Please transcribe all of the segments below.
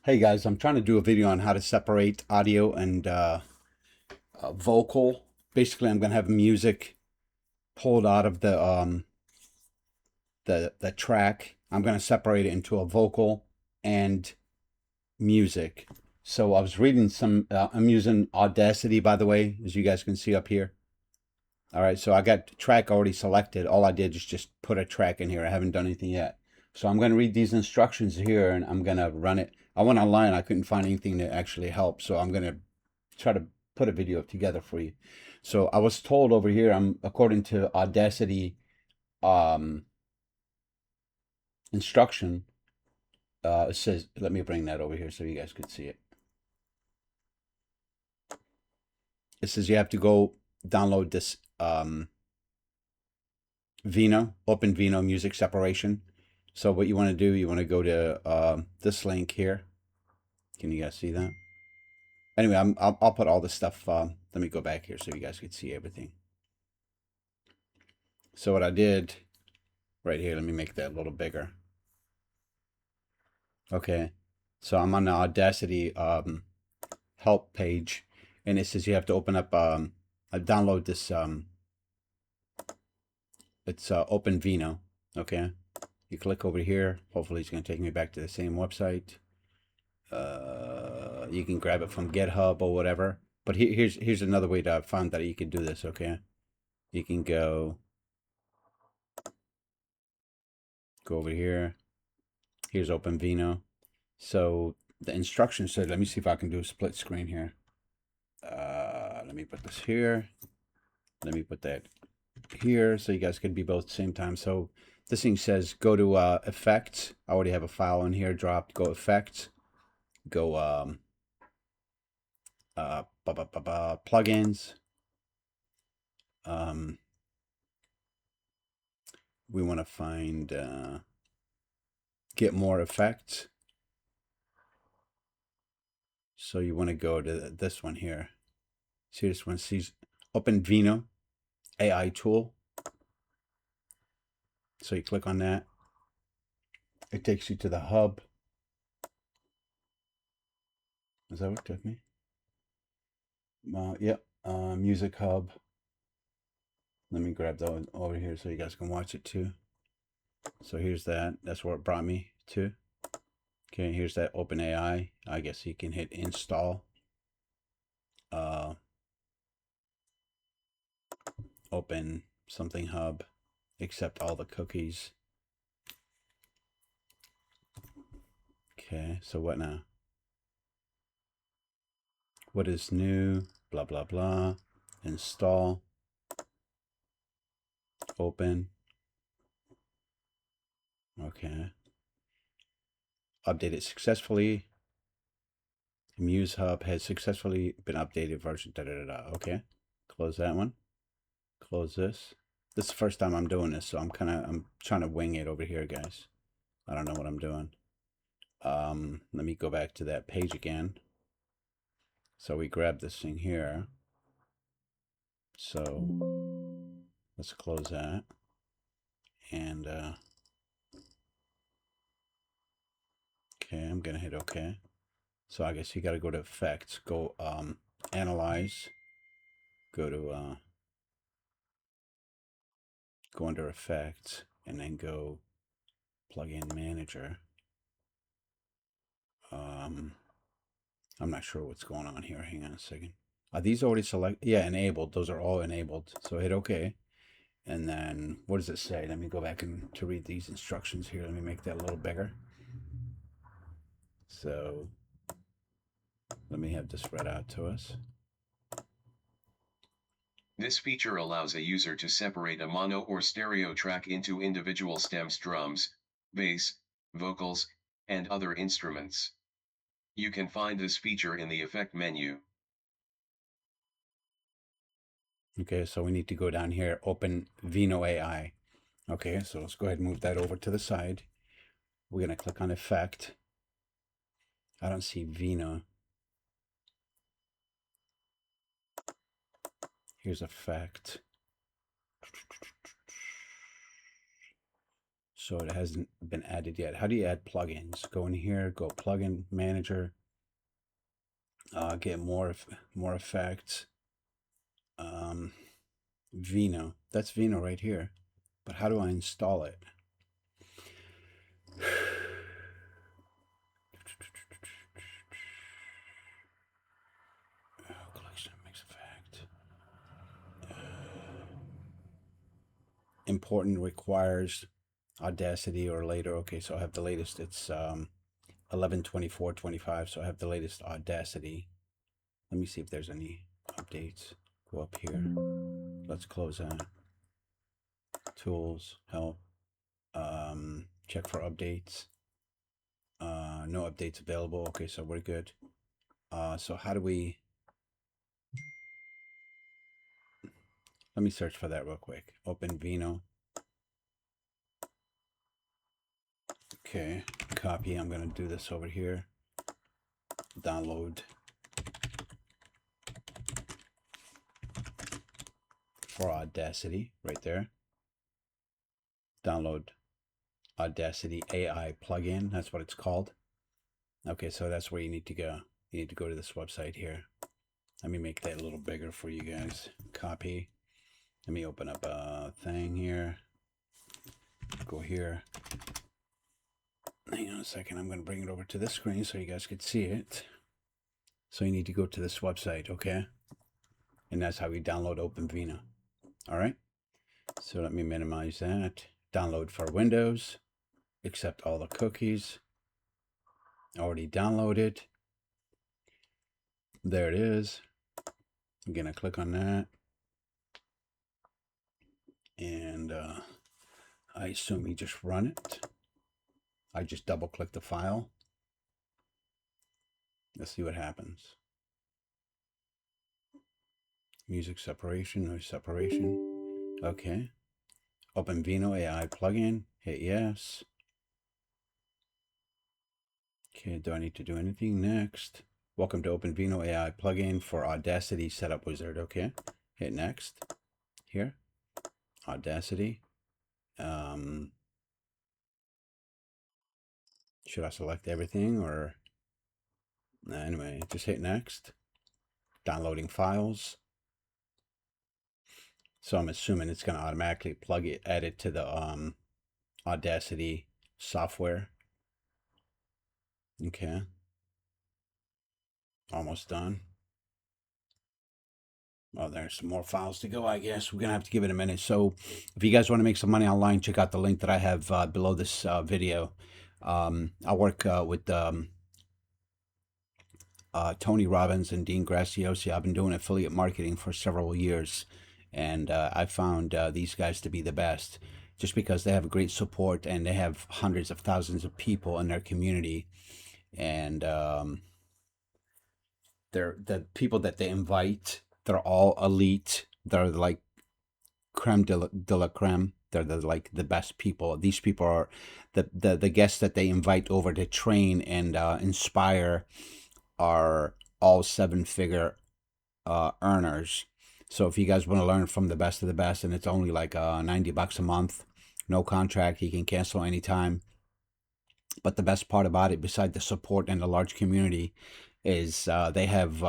Hey guys, I'm trying to do a video on how to separate audio and vocal. Basically, I'm gonna have music pulled out of the track. I'm gonna separate it into a vocal and music. So I was reading some. I'm using Audacity, by the way, as you guys can see up here. All right, so I got the track already selected. All I did is just put a track in here. I haven't done anything yet. So I'm going to read these instructions here and I'm going to run it. I went online. I couldn't find anything that actually helped. So I'm going to try to put a video together for you. So I was told over here, according to Audacity um, instruction, it says, let me bring that over here so you guys could see it. It says you have to go download this Vino, Open Vino music separation. So what you want to do, you want to go to this link here. Can you guys see that? Anyway, I'll put all this stuff. Let me go back here so you guys can see everything. So what I did right here, let me make that a little bigger. Okay, so I'm on the Audacity help page, and it says you have to open up, download this. It's Open Vino. Okay, you click over here. Hopefully, it's going to take me back to the same website. You can grab it from GitHub or whatever. But here's another way that I found that you can do this. Okay, you can go over here. Here's OpenVino. So the instructions said, let me see if I can do a split screen here. Let me put this here. Let me put that here so you guys can be both at the same time. So this thing says go to effects. I already have a file in here dropped. Go effects. Go plugins. We want to find get more effects. So you want to go to this one here. See this one? Sees Open Vino AI tool. So you click on that. It takes you to the hub. Is that what it took me? Yep. Music hub. Let me grab that over here so you guys can watch it too. So here's that. That's where it brought me to. Okay, here's that Open AI. I guess you can hit install. Open something hub. Accept all the cookies. Okay, so what now? What is new? Blah, blah, blah. Install. Open. Okay. Updated successfully. Muse Hub has successfully been updated version. Da, da, da, da. Okay. Close that one. Close this. This is the first time I'm doing this, so I'm trying to wing it over here, guys. I don't know what I'm doing. Let me go back to that page again. So we grab this thing here. So let's close that. And okay, I'm gonna hit OK. So I guess you gotta go to effects, go analyze, go to go under effects, and then go plugin manager. I'm not sure what's going on here. Hang on a second. Are these already selected? Yeah, enabled. Those are all enabled. So hit OK. And then what does it say? Let me go back and to read these instructions here. Let me make that a little bigger. So let me have this read out to us. This feature allows a user to separate a mono or stereo track into individual stems, drums, bass, vocals, and other instruments. You can find this feature in the effect menu. Okay, so we need to go down here, open Vino AI. Okay, so let's go ahead and move that over to the side. We're going to click on effect. I don't see Vino. Here's effect. So it hasn't been added yet. How do you add plugins? Go in here, go plugin manager, get more effects. Vino. That's Vino right here. But how do I install it? Collection mix effect. Important requires Audacity or later. Okay, so I have the latest. It's 11/24/25. So I have the latest Audacity. Let me see if there's any updates. Go up here. Let's close that. Tools, help. Check for updates. No updates available. Okay, so we're good. So how do we... Let me search for that real quick. Open Vino. Okay, copy. I'm going to do this over here. Download. For Audacity, right there. Download Audacity AI plugin. That's what it's called. Okay, so that's where you need to go. You need to go to this website here. Let me make that a little bigger for you guys. Copy. Let me open up a thing here. Go here. Hang on a second. I'm going to bring it over to this screen so you guys can see it. So you need to go to this website, okay? And that's how we download OpenVino. All right. So let me minimize that. Download for Windows. Accept all the cookies. Already downloaded. There it is. I'm going to click on that. And I assume you just run it. I just double click the file. Let's see what happens. Music separation, noise separation. Okay. Open Vino AI plugin. Hit yes. Okay, do I need to do anything next? Welcome to Open Vino AI plugin for Audacity Setup Wizard. Okay. Hit next. Here. Audacity. Should I select everything or... Anyway, just hit next. Downloading files. So I'm assuming it's going to automatically plug it, add it to the Audacity software. Okay. Almost done. Well, there's some more files to go, I guess. We're going to have to give it a minute. So if you guys want to make some money online, check out the link that I have below this video. I work with Tony Robbins and Dean Graziosi. I've been doing affiliate marketing for several years, and I found these guys to be the best just because they have great support and they have hundreds of thousands of people in their community. And the people that they invite, they're all elite. They're like creme de la creme. They're like the best people. These people are the guests that they invite over to train and inspire are all seven-figure earners. So if you guys want to learn from the best of the best, and it's only like $90 a month, no contract, you can cancel anytime. But the best part about it, beside the support and the large community, is they have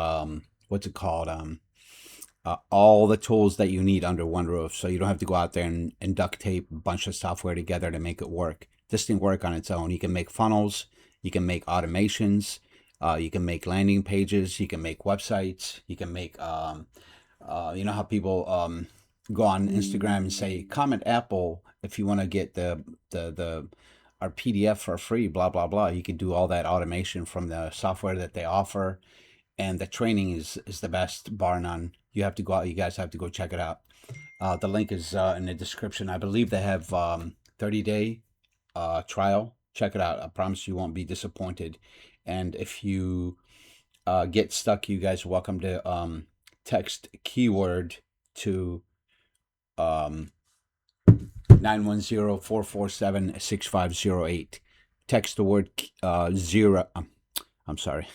what's it called? All the tools that you need under one roof. So you don't have to go out there and duct tape a bunch of software together to make it work. This thing work on its own. You can make funnels. You can make automations. You can make landing pages. You can make websites. You can make, you know how people go on Instagram and say, comment Apple if you want to get our PDF for free, blah, blah, blah. You can do all that automation from the software that they offer. And the training is the best, bar none. You have to go out. You guys have to go check it out. The link is in the description. I believe they have 30-day trial. Check it out. I promise you won't be disappointed. And if you get stuck, you guys are welcome to text keyword to 910-447-6508. Text the word zero. I'm sorry.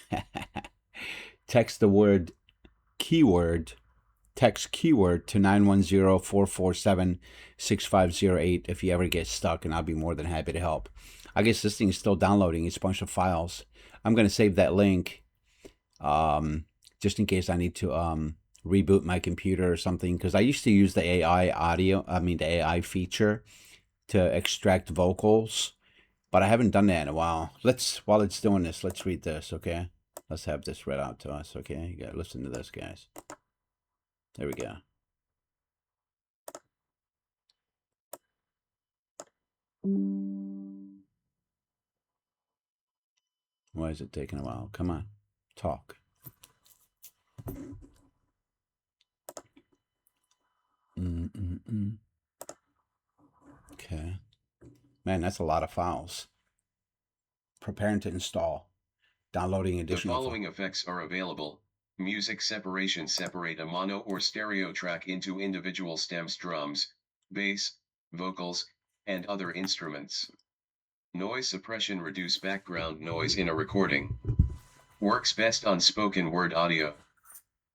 Text the word keyword text keyword to 910-447-6508 if you ever get stuck, and I'll be more than happy to help. I guess this thing is still downloading. It's a bunch of files. I'm going to save that link just in case I need to reboot my computer or something, because I used to use the the AI feature to extract vocals, but I haven't done that in a while. While it's doing this, let's read this, okay? Let's have this read out to us, okay? You gotta listen to this, guys. There we go. Why is it taking a while? Come on, talk. Okay. Man, that's a lot of files. Preparing to install. Downloading The additional following effects are available. Music separation: separate a mono or stereo track into individual stems, drums, bass, vocals, and other instruments. Noise suppression: reduce background noise in a recording. Works best on spoken word audio.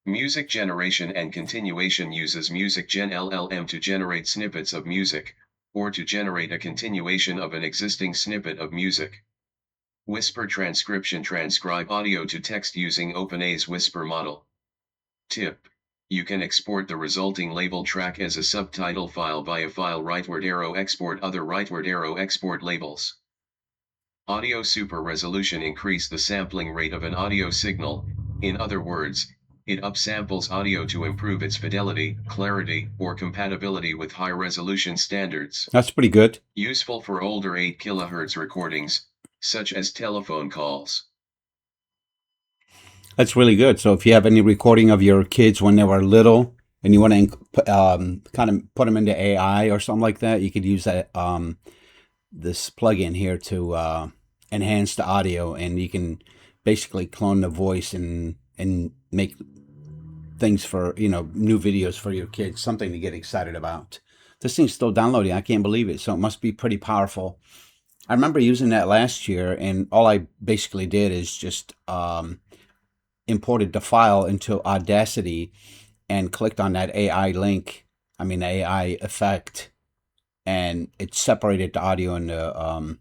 Music generation and continuation: uses Music Gen LLM to generate snippets of music, or to generate a continuation of an existing snippet of music. Whisper transcription: transcribe audio to text using OpenAI's Whisper model. Tip: you can export the resulting label track as a subtitle file via file rightward arrow export other rightward arrow export labels. Audio super resolution: increase the sampling rate of an audio signal. In other words, it upsamples audio to improve its fidelity, clarity, or compatibility with high-resolution standards. That's pretty good. Useful for older 8 kHz recordings, such as telephone calls. That's really good. So if you have any recording of your kids when they were little and you want to kind of put them into AI or something like that, you could use that this plugin here to enhance the audio, and you can basically clone the voice and make things for, new videos for your kids, something to get excited about. This thing's still downloading. I can't believe it. So it must be pretty powerful. I remember using that last year, and all I basically did is just imported the file into Audacity and clicked on that AI link, AI effect, and it separated the audio and the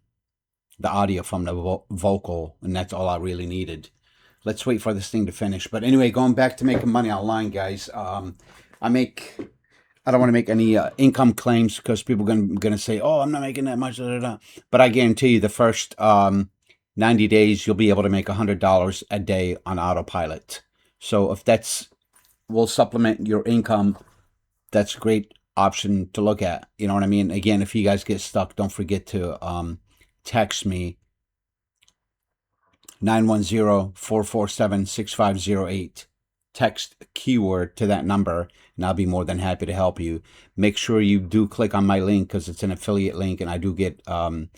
audio from the vocal, and that's all I really needed. Let's wait for this thing to finish. But anyway, going back to making money online, guys. I don't want to make any income claims because people are gonna say, "Oh, I'm not making that much." Da, da, da. But I guarantee you, the first 90 days, you'll be able to make $100 a day on autopilot. So if that's will supplement your income, that's a great option to look at. You know what I mean? Again, if you guys get stuck, don't forget to text me 910-447-6508. Text keyword to that number, and I'll be more than happy to help you. Make sure you do click on my link because it's an affiliate link, and I do get a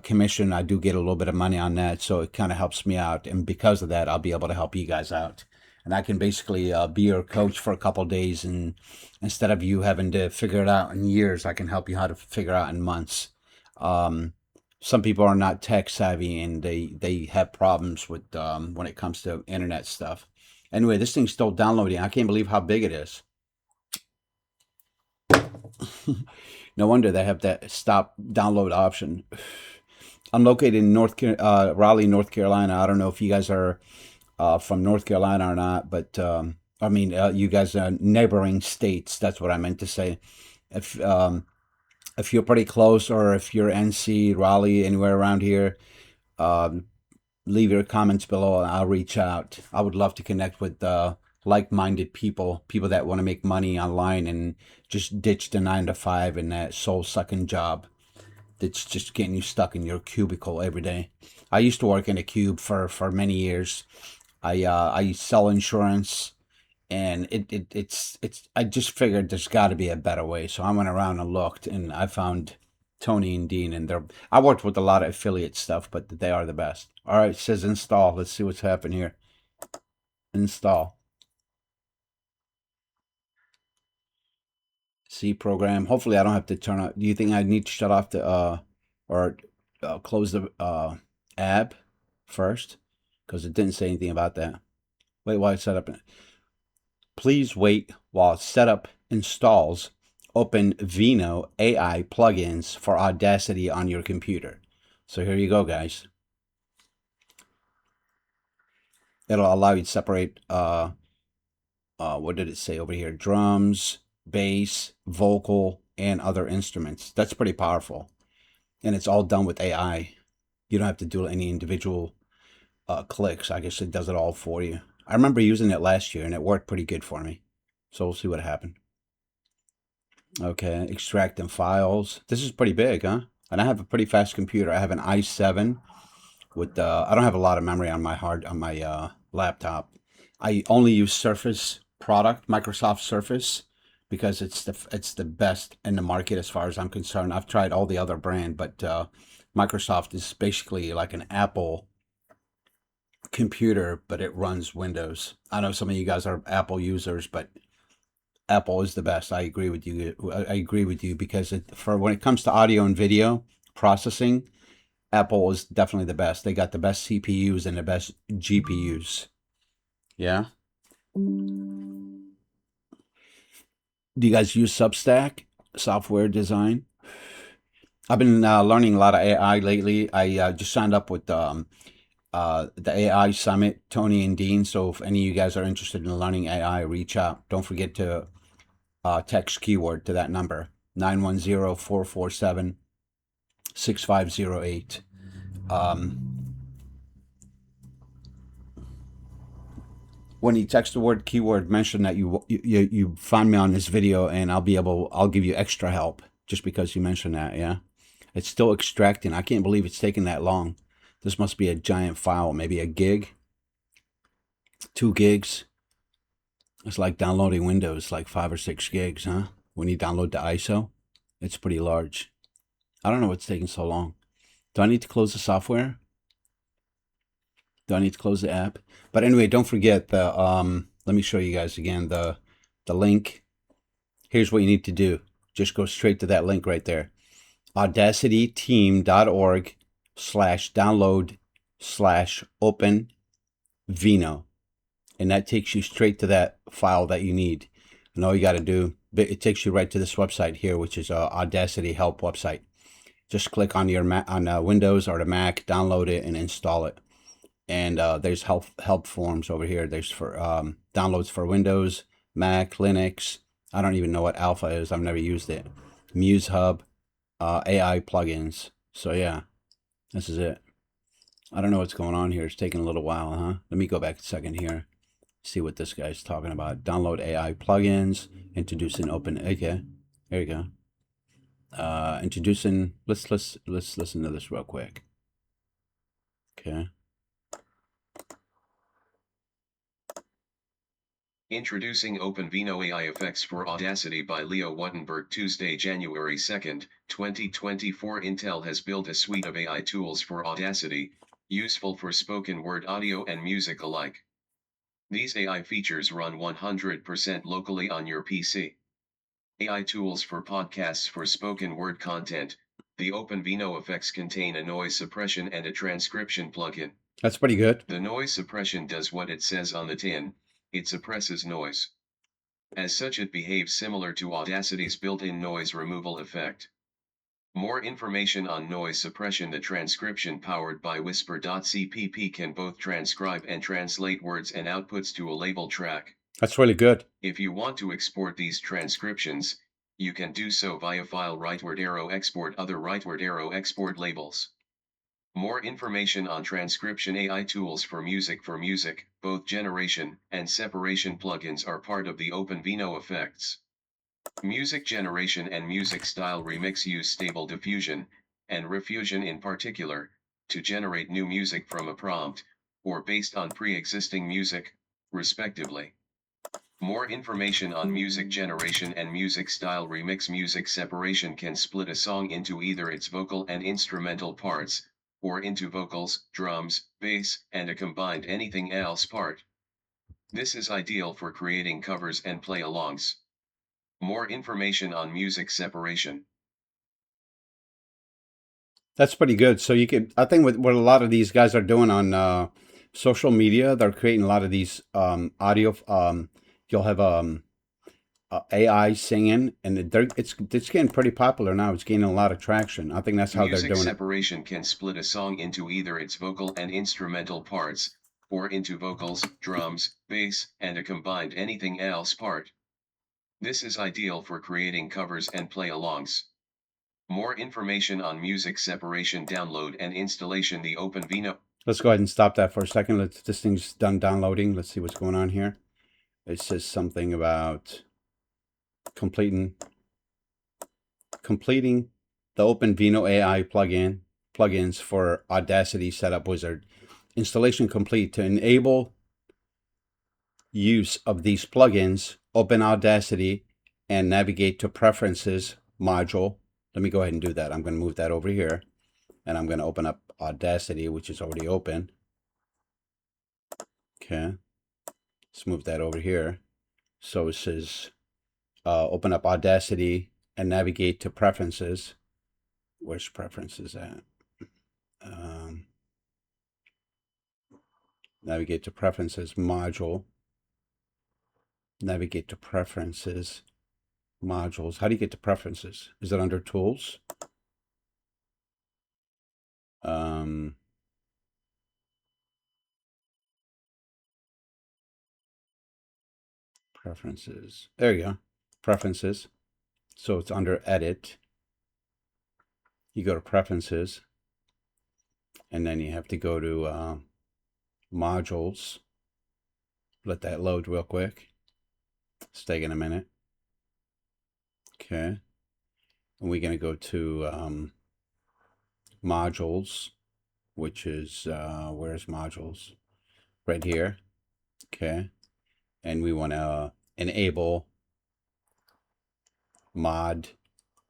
commission. I do get a little bit of money on that, so it kind of helps me out. And because of that, I'll be able to help you guys out. And I can basically be your coach for a couple of days, and instead of you having to figure it out in years, I can help you how to figure out in months. Some people are not tech savvy, and they have problems with when it comes to internet stuff. Anyway, this thing's still downloading. I can't believe how big it is. No wonder they have that stop download option. I'm located in Raleigh, North Carolina. I don't know if you guys are from North Carolina or not, but you guys are neighboring states. That's what I meant to say. If you're pretty close, or if you're NC, Raleigh, anywhere around here, leave your comments below and I'll reach out. I would love to connect with like-minded people that want to make money online and just ditch the 9 to 5 and that soul-sucking job that's just getting you stuck in your cubicle every day. I used to work in a cube for many years. I sell insurance, and it's I just figured there's got to be a better way. So I went around and looked, and I found Tony and Dean, and I worked with a lot of affiliate stuff, but they are the best. All right, it says install. Let's see what's happening here. Install. C program. Hopefully I don't have to turn on. Do you think I need to shut off the or close the app first? Because it didn't say anything about that. Wait, why set up? Please wait while setup installs. Open Vino AI plugins for Audacity on your computer. So here you go, guys. It'll allow you to separate, what did it say over here? Drums, bass, vocal, and other instruments. That's pretty powerful. And it's all done with AI. You don't have to do any individual clicks. I guess it does it all for you. I remember using it last year and it worked pretty good for me. So we'll see what happened. Okay, extracting files. This is pretty big, huh? And I have a pretty fast computer. I have an i7 with I don't have a lot of memory on my laptop. I only use Surface product, Microsoft Surface, because it's the best in the market as far as I'm concerned. I've tried all the other brand, but Microsoft is basically like an Apple computer, but it runs Windows. I know some of you guys are Apple users, but Apple is the best. I agree with you. I agree with you because for when it comes to audio and video processing, Apple is definitely the best. They got the best CPUs and the best GPUs. Yeah. Do you guys use Substack software design? I've been learning a lot of AI lately. I just signed up with the AI Summit, Tony and Dean. So if any of you guys are interested in learning AI, reach out. Don't forget to text keyword to that number, 910-447-6508. When you text the word keyword, mention that you found me on this video, and I'll give you extra help just because you mentioned that. Yeah, it's still extracting. I can't believe it's taking that long. This must be a giant file, maybe a gig, 2 gigs. It's like downloading Windows, like 5 or 6 gigs, huh? When you download the ISO, it's pretty large. I don't know what's taking so long. Do I need to close the software? Do I need to close the app? But anyway, don't forget the let me show you guys again the link. Here's what you need to do. Just go straight to that link right there. audacityteam.org/download/open Vino. And that takes you straight to that file that you need. And all you got to do, it takes you right to this website here, which is Audacity help website. Just click on your Windows or the Mac, download it, and install it. And there's help forms over here. There's for downloads for Windows, Mac, Linux. I don't even know what Alpha is. I've never used it. Muse Hub, AI plugins. So yeah, this is it. I don't know what's going on here. It's taking a little while, huh? Let me go back a second here. See what this guy's talking about. Download AI plugins. Introducing open. Okay, there you go. Introducing. Let's listen to this real quick. Okay. Introducing OpenVino AI Effects for Audacity by Leo Wattenberg. Tuesday, January 2nd, 2024. Intel has built a suite of AI tools for Audacity, useful for spoken word audio and music alike. These AI features run 100% locally on your PC. AI tools for podcasts for spoken word content. The OpenVino effects contain a noise suppression and a transcription plugin. That's pretty good. The noise suppression does what it says on the tin. It suppresses noise. As such, it behaves similar to Audacity's built-in noise removal effect. More information on noise suppression. The transcription powered by Whisper.cpp can both transcribe and translate words and outputs to a label track. That's really good. If you want to export these transcriptions, you can do so via file rightward arrow export other rightward arrow export labels. More information on transcription AI tools for music. Both generation and separation plugins are part of the OpenVino effects. Music generation and music style remix use stable diffusion, and refusion in particular, to generate new music from a prompt, or based on pre-existing music, respectively. More information on music generation and music style remix. Music separation can split a song into either its vocal and instrumental parts, or into vocals, drums, bass, and a combined anything else part. This is ideal for creating covers and play-alongs. More information on music separation. That's pretty good. So you could, I think, what a lot of these guys are doing on social media, they're creating a lot of these audio you'll have AI singing, and it's getting pretty popular now. It's gaining a lot of traction. I think that's how they're Music doing it. separation can split a song into either its vocal and instrumental parts, or into vocals, drums, bass, and a combined anything else part. This is ideal for creating covers and play-alongs. More information on music separation, download and installation. The OpenVino. Let's go ahead and stop that for a second. This thing's done downloading. Let's see what's going on here. It says something about completing the OpenVino AI plugins for Audacity Setup Wizard. Installation complete. To enable use of these plugins, open Audacity and navigate to Preferences module. Let me go ahead and do that. I'm going to move that over here, and I'm going to open up Audacity, which is already open. Okay, let's move that over here. So it says open up Audacity and navigate to Preferences. Where's Preferences at? Navigate to Preferences module. Navigate to Preferences modules. How do you get to Preferences? Is it under Tools? Preferences. There you go. Preferences. So it's under Edit. You go to Preferences, and then you have to go to Modules. Let that load real quick. It's taking a minute. Okay. And we're going to go to Modules, which is, where's Modules? Right here. Okay. And we want to enable mod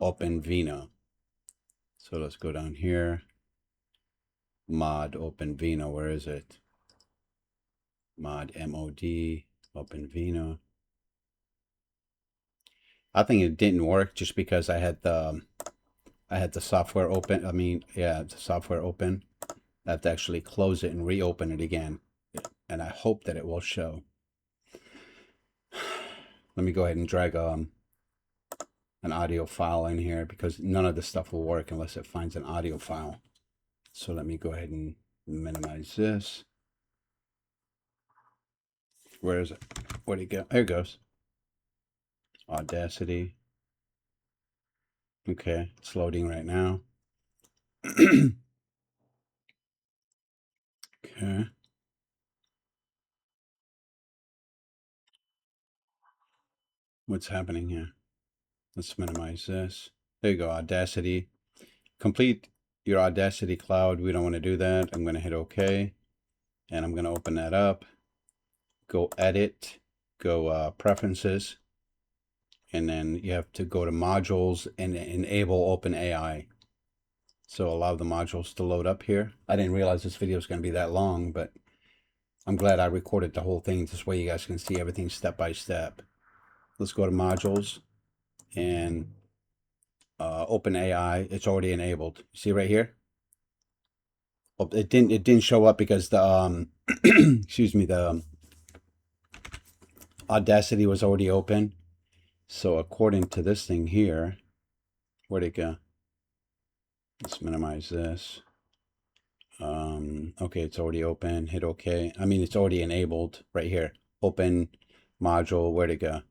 OpenVino. So let's go down here. Mod OpenVino. Where is it? Mod MOD OpenVino. I think it didn't work just because I had the software open. I mean, yeah, the software open. I have to actually close it and reopen it again. And I hope that it will show. Let me go ahead and drag an audio file in here, because none of this stuff will work unless it finds an audio file. So let me go ahead and minimize this. Where is it? Where'd it go? There it goes. Audacity. Okay, it's loading right now. Okay. What's happening here? Let's minimize this. There you go, Audacity. Complete your Audacity cloud. We don't want to do that. I'm going to hit OK. And I'm going to open that up. Go Edit. Go Preferences. And then you have to go to Modules and enable OpenAI. So allow the modules to load up here. I didn't realize this video is going to be that long, but I'm glad I recorded the whole thing. This way you guys can see everything step by step. Let's go to Modules and OpenAI. It's already enabled. See right here? Oh, it didn't show up because the excuse me, the Audacity was already open. So according to this thing here, where'd it go? Let's minimize this. Okay, it's already open. Hit OK. I mean, it's already enabled right here. Open module. Where'd it go?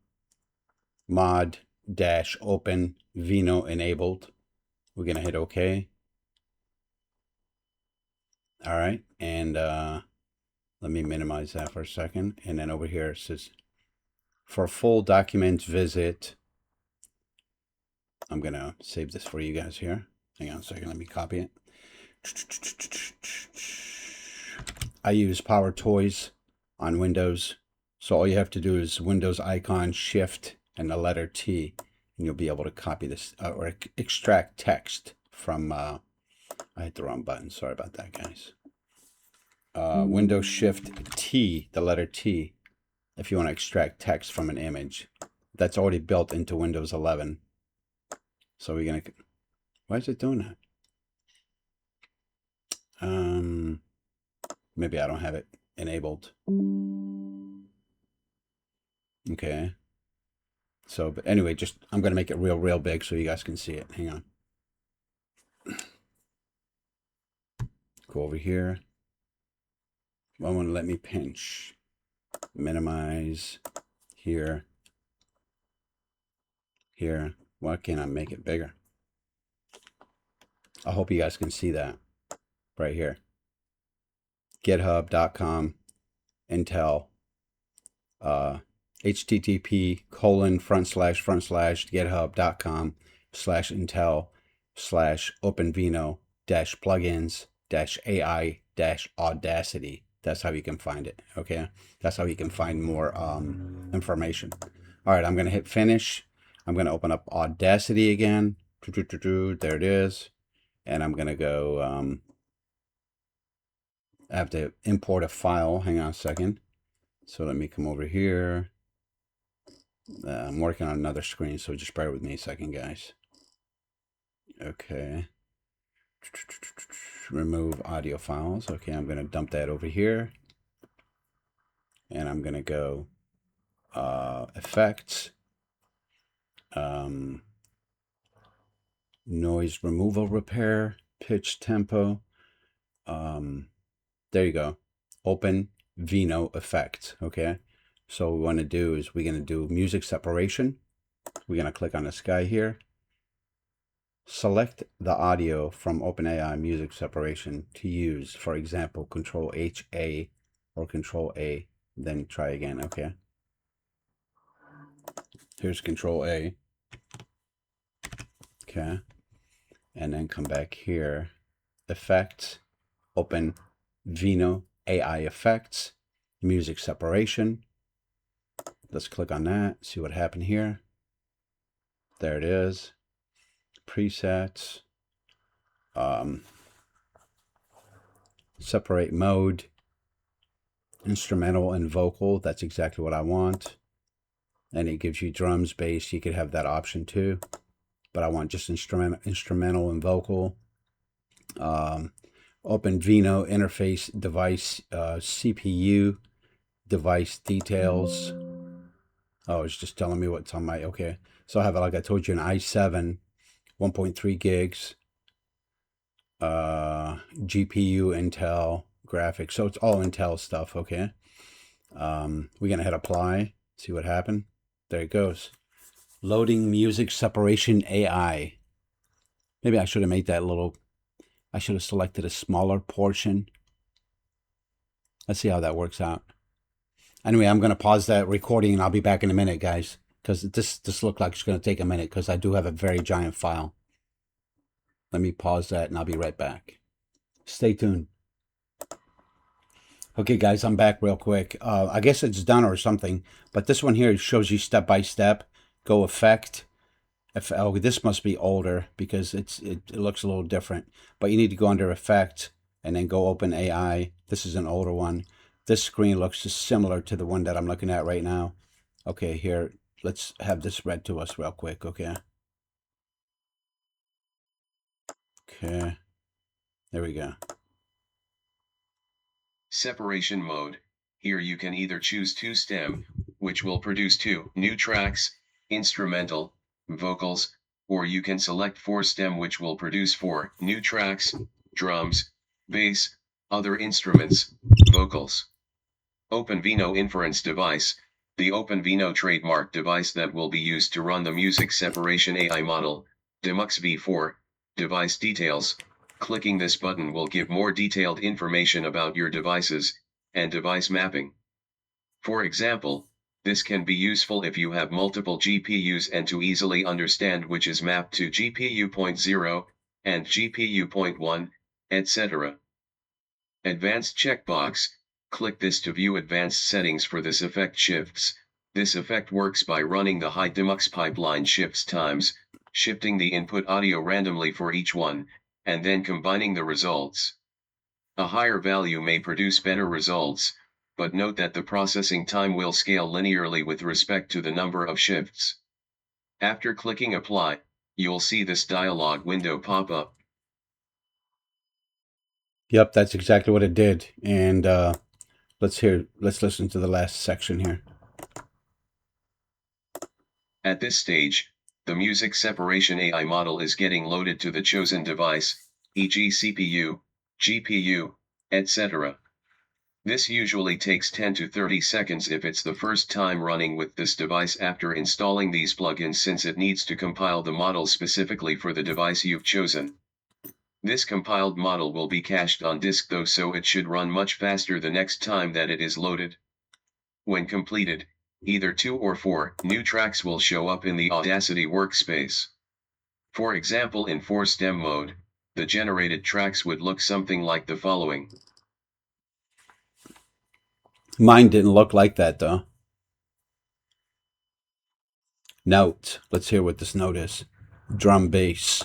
Mod dash open Vino enabled. We're gonna hit OK. All right, and let me minimize that for a second. And then over here it says, for full documents, visit. I'm gonna save this for you guys here. Hang on a second. Let me copy it. I use Power Toys on Windows. So all you have to do is Windows icon, Shift, and the letter T, and you'll be able to copy this or extract text from, I hit the wrong button. Sorry about that, guys. Windows Shift T, the letter T, if you want to extract text from an image. That's already built into Windows 11. So we're going to, why is it doing that? Maybe I don't have it enabled. Okay. So, but anyway, just I'm going to make it real big so you guys can see it. Hang on. Go over here. I want to let me pinch. Minimize. Here. Here. Why can't I make it bigger? I hope you guys can see that right here. GitHub.com, Intel, http://github.com/intel/openvino-plugins-ai-audacity. That's how you can find it. Okay, that's how you can find more information. All right, I'm gonna hit finish. I'm gonna open up Audacity again. There it is, and I'm gonna go. I have to import a file. Hang on a second. So let me come over here. I'm working on another screen, so just bear with me a second, guys. Okay. Remove audio files. Okay, I'm going to dump that over here. And I'm going to go effects, noise removal repair, pitch tempo. There you go. Open Vino effect. Okay. So what we want to do is we're going to do music separation. We're going to click on this guy here. Select the audio from OpenAI music separation to use. For example, Control H-A or Control A, then try again. Okay. Here's Control A. Okay. And then come back here. Effects. Open Vino AI effects. Music separation. Let's click on that. See what happened here. There it is. Presets. Separate mode. Instrumental and vocal. That's exactly what I want. And it gives you drums, bass. You could have that option too. But I want just instrumental and vocal. Open Vino interface device, CPU device details. Oh, it's just telling me what's on my, okay. So I have, like I told you, an i7, 1.3 gigs, GPU, Intel, graphics. So it's all Intel stuff, okay. We're going to hit apply, see what happened. There it goes. Loading music separation AI. Maybe I should have made that little, I should have selected a smaller portion. Let's see how that works out. Anyway, I'm going to pause that recording and I'll be back in a minute, guys, because this looked like it's going to take a minute because I do have a very giant file. Let me pause that and I'll be right back. Stay tuned. Okay, guys, I'm back real quick. I guess it's done or something, but this one here shows you step by step. Go effect. Oh, this must be older because it looks a little different. But you need to go under effect and then go open AI. This is an older one. This screen looks just similar to the one that I'm looking at right now. Okay, here, let's have this read to us real quick, okay? Okay, there we go. Separation mode. Here you can either choose 2-stem, which will produce 2 new tracks, instrumental, vocals, or you can select 4-stem which will produce 4 new tracks, drums, bass, other instruments, vocals. OpenVino Inference Device. The OpenVino trademark device that will be used to run the music separation AI model, Demux V4, device details. Clicking this button will give more detailed information about your devices, and device mapping. For example, this can be useful if you have multiple GPUs and to easily understand which is mapped to GPU point 0, and GPU point 1, etc. Advanced checkbox. Click this to view advanced settings for this effect shifts. This effect works by running the high Demux pipeline shifts times, shifting the input audio randomly for each one, and then combining the results. A higher value may produce better results, but note that the processing time will scale linearly with respect to the number of shifts. After clicking apply, you'll see this dialog window pop up. Yep, that's exactly what it did. And let's listen to the last section here. At this stage, the music separation AI model is getting loaded to the chosen device, e.g. CPU, GPU, etc. This usually takes 10 to 30 seconds if it's the first time running with this device after installing these plugins, since it needs to compile the model specifically for the device you've chosen. This compiled model will be cached on disk though, so it should run much faster the next time that it is loaded. When completed, either 2 or 4 new tracks will show up in the Audacity workspace. For example, in 4-stem mode, the generated tracks would look something like the following. Mine didn't look like that though. Note. Let's hear what this note is. Drum bass.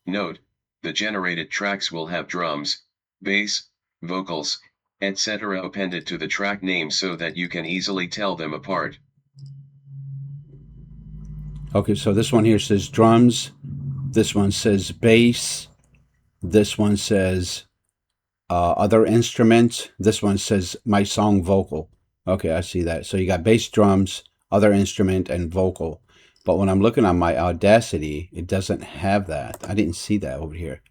Note, the generated tracks will have drums, bass, vocals, etc. appended to the track name so that you can easily tell them apart. Okay, so this one here says drums. This one says bass. This one says other instruments. This one says my song vocal. Okay, I see that. So you got bass, drums, other instrument, and vocal. But when I'm looking on my Audacity, it doesn't have that. I didn't see that over here.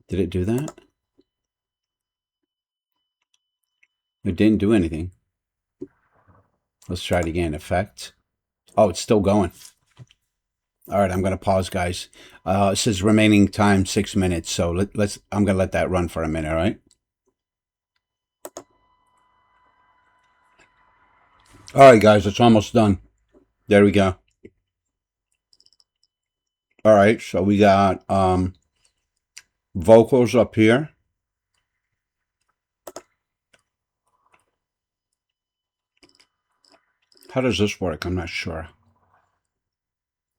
Did it do that? It didn't do anything. Let's try it again. Effect. Oh, it's still going. All right, I'm going to pause, guys. It says remaining time 6 minutes. So I'm going to let that run for a minute, all right? All right, guys, it's almost done. There we go. All right, so we got vocals up here. How does this work? I'm not sure.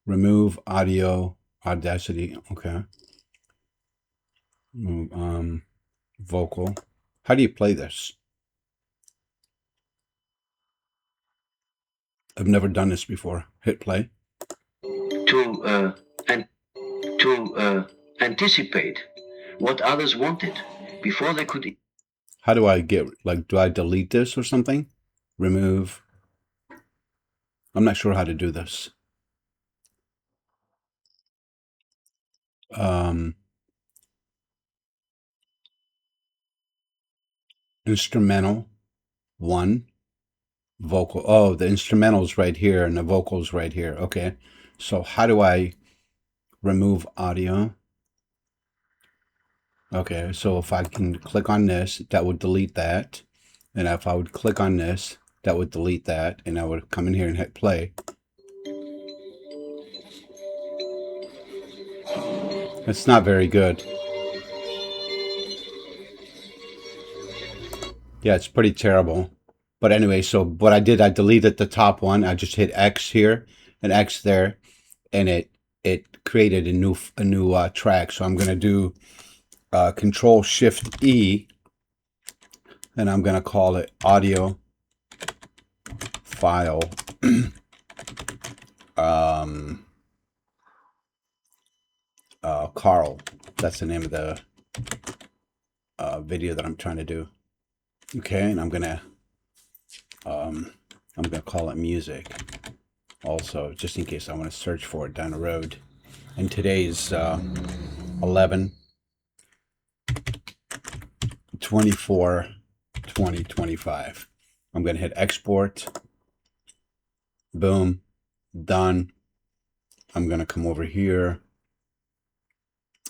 Remove audio, Audacity. Okay. Vocal. How do you play this? I've never done this before. Hit play. To anticipate what others wanted before they could. How do I get, like, do I delete this or something? Remove. I'm not sure how to do this. Instrumental 1, vocal. Oh, the instrumental's right here and the vocal's right here. Okay. So how do I remove audio? Okay, so if I can click on this, that would delete that. And if I would click on this, that would delete that. And I would come in here and hit play. It's not very good. Yeah, it's pretty terrible. But anyway, so what I did, I deleted the top one. I just hit X here and X there, and it created a new track. So I'm gonna do Control Shift E, and I'm gonna call it audio file. Carl. That's the name of the video that I'm trying to do. Okay, and I'm gonna call it music. Also, just in case I want to search for it down the road. And today's 11/24/2025. I'm gonna hit export. Boom, done. I'm gonna come over here.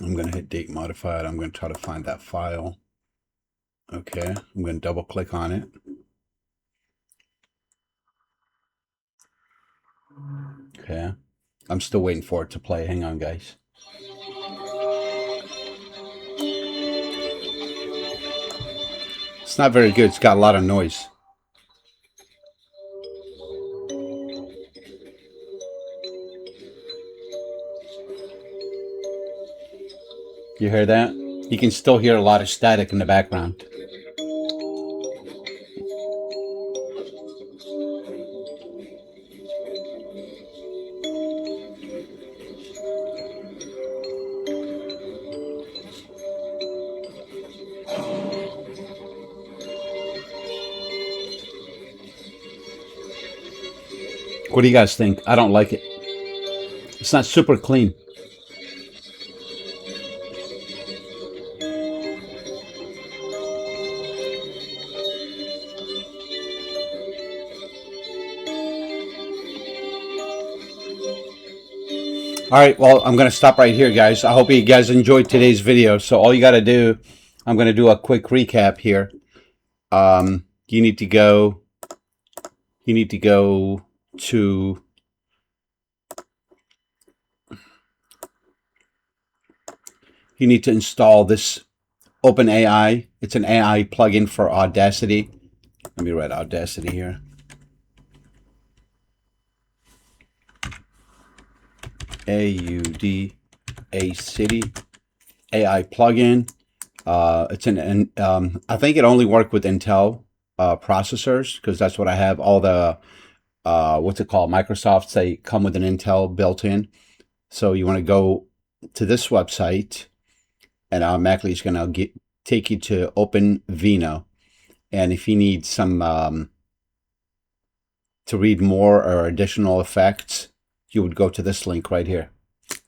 I'm gonna hit date modified. I'm gonna try to find that file. Okay, I'm gonna double click on it. Okay, I'm still waiting for it to play. Hang on, guys. It's not very good. It's got a lot of noise. You hear that? You can still hear a lot of static in the background. What do you guys think? I don't like it. It's not super clean. All right, well, I'm going to stop right here, guys. I hope you guys enjoyed today's video. So all you got to do, I'm going to do a quick recap here. You need to go to you need to install this OpenAI. It's an AI plugin for Audacity. Let me write Audacity here. AUDACity AI plugin. It's an I think it only worked with Intel processors, because that's what I have. All the what's it called, Microsofts, they come with an Intel built in. So you want to go to this website, and automatically it's going to take you to OpenVino. And if you need some to read more or additional effects, you would go to this link right here.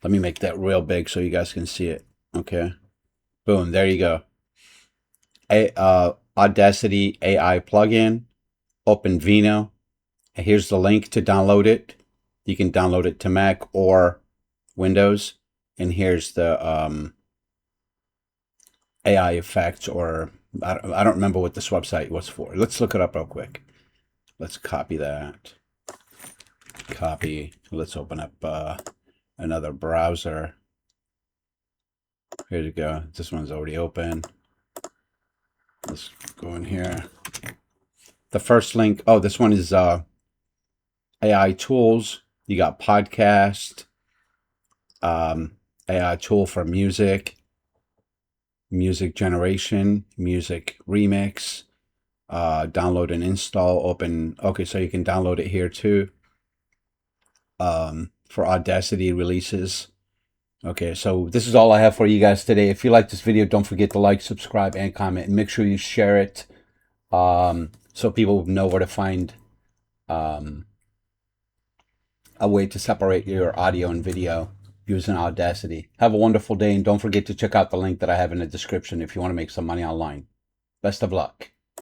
Let me make that real big so you guys can see it. Okay, boom, there you go. Audacity AI plugin, OpenVino. And here's the link to download it. You can download it to Mac or Windows. And here's the AI effects, or I don't remember what this website was for. Let's look it up real quick. Let's copy that. Copy. Let's open up another browser. Here you go. This one's already open. Let's go in here. The first link. Oh, this one is AI tools. You got podcast, AI tool for music, music generation, music remix, download and install, open. Okay, so you can download it here too. For Audacity releases. Okay, so this is all I have for you guys today. If you like this video, don't forget to like, subscribe, and comment. And make sure you share it so people know where to find a way to separate your audio and video using Audacity. Have a wonderful day, and don't forget to check out the link that I have in the description if you want to make some money online. Best of luck.